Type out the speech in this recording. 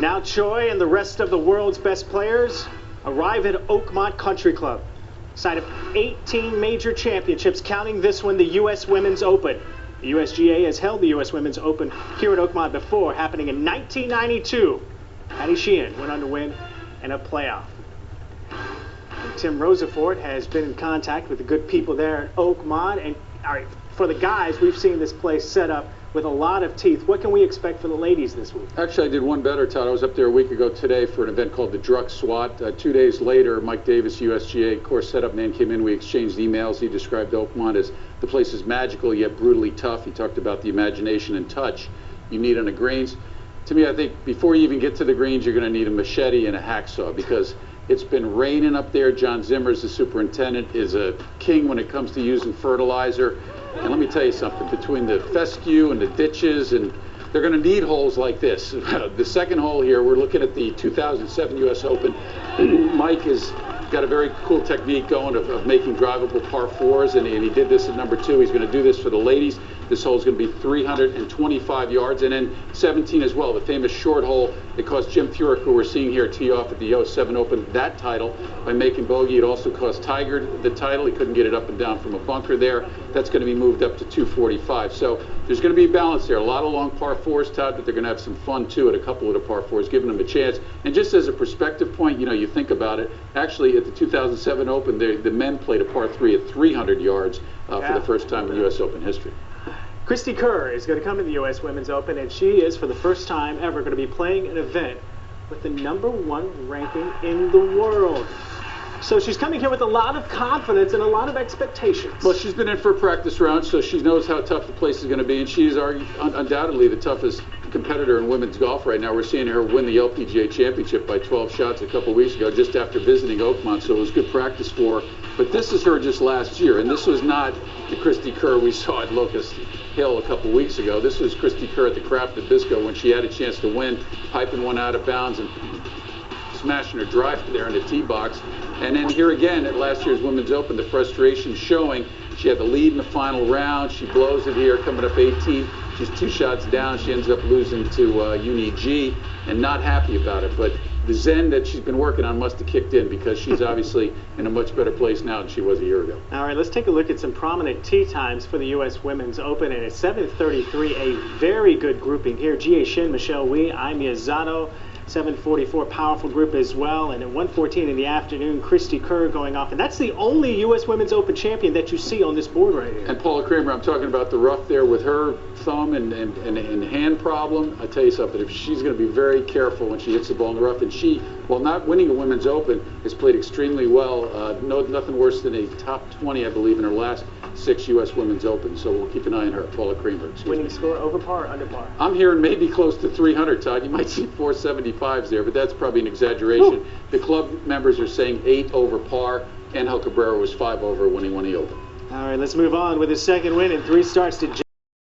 Now Choi and the rest of the world's best players arrive at Oakmont Country Club, site of 18 major championships, counting this one, the U.S. Women's Open. The USGA has held the U.S. Women's Open here at Oakmont before, happening in 1992. Patty Sheehan went on to win in a playoff. And Tim Rosafort has been in contact with the good people there at Oakmont. And all right, for the guys, we've seen this place set up with a lot of teeth. What can we expect for the ladies this week? Actually, I did one better, Todd. I was up there a week ago today for an event called the Druck SWAT. 2 days later, Mike Davis, USGA course setup man, came in. We exchanged emails. He described Oakmont as the place is magical yet brutally tough. He talked about the imagination and touch you need on the greens. To me, I think before you even get to the greens, you're going to need a machete and a hacksaw because it's been raining up there. John Zimmers, the superintendent, is a king when it comes to using fertilizer. And let me tell you something, between the fescue and the ditches, and they're going to need holes like this. The second hole here, we're looking at the 2007 U.S. Open. Mike has got a very cool technique going of making drivable par fours, and he did this at number 2. He's going to do this for the ladies. This hole is going to be 325 yards, and then 17 as well, the famous short hole that cost Jim Furyk, who we're seeing here, tee off at the 07 Open, that title by making bogey. It also cost Tiger the title. He couldn't get it up and down from a bunker there. That's going to be moved up to 245. So there's going to be a balance there. A lot of long par fours, Todd, but they're going to have some fun too at a couple of the par fours, giving them a chance. And just as a perspective point, you know, you think about it, actually at the 2007 Open, the men played a par 3 at 300 yards for the first time in U.S. Open history. Cristie Kerr is going to come to the U.S. Women's Open, and she is, for the first time ever, going to be playing an event with the #1 ranking in the world. So she's coming here with a lot of confidence and a lot of expectations. Well, she's been in for a practice round, so she knows how tough the place is going to be, and she's undoubtedly the toughest competitor in women's golf right now. We're seeing her win the LPGA Championship by 12 shots a couple weeks ago, just after visiting Oakmont, so it was good practice for her. But this is her just last year, and this was not the Cristie Kerr we saw at Locust Hill a couple weeks ago. This was Cristie Kerr at the Kraft at Bisco when she had a chance to win, piping one out of bounds and smashing her drive there in the tee box. And then here again at last year's Women's Open, the frustration showing. She had the lead in the final round. She blows it here, coming up 18. She's 2 shots down. She ends up losing to Uni G and not happy about it. But the zen that she's been working on must have kicked in because she's obviously in a much better place now than she was a year ago. All right, let's take a look at some prominent tee times for the U.S. Women's Open. And at 7:33, a very good grouping here. Jie Shin, Michelle Wie, Ai Miyazato. 7:44, powerful group as well. And at 1:14 in the afternoon, Cristie Kerr going off. And that's the only U.S. Women's Open champion that you see on this board right here. And Paula Creamer, I'm talking about the rough there with her thumb and hand problem. I tell you something, if she's going to be very careful when she hits the ball in the rough. And she, while not winning a Women's Open, has played extremely well. Nothing worse than a top 20, I believe, in her last 6 U.S. Women's Open. So we'll keep an eye on her, Paula Creamer. Winning score over par or under par? I'm hearing maybe close to 300, Todd. You might see 475s there, but that's probably an exaggeration. Ooh. The club members are saying 8 over par. Angel Cabrera was 5 over when he won the Open. All right, let's move on with his second win in 3 starts to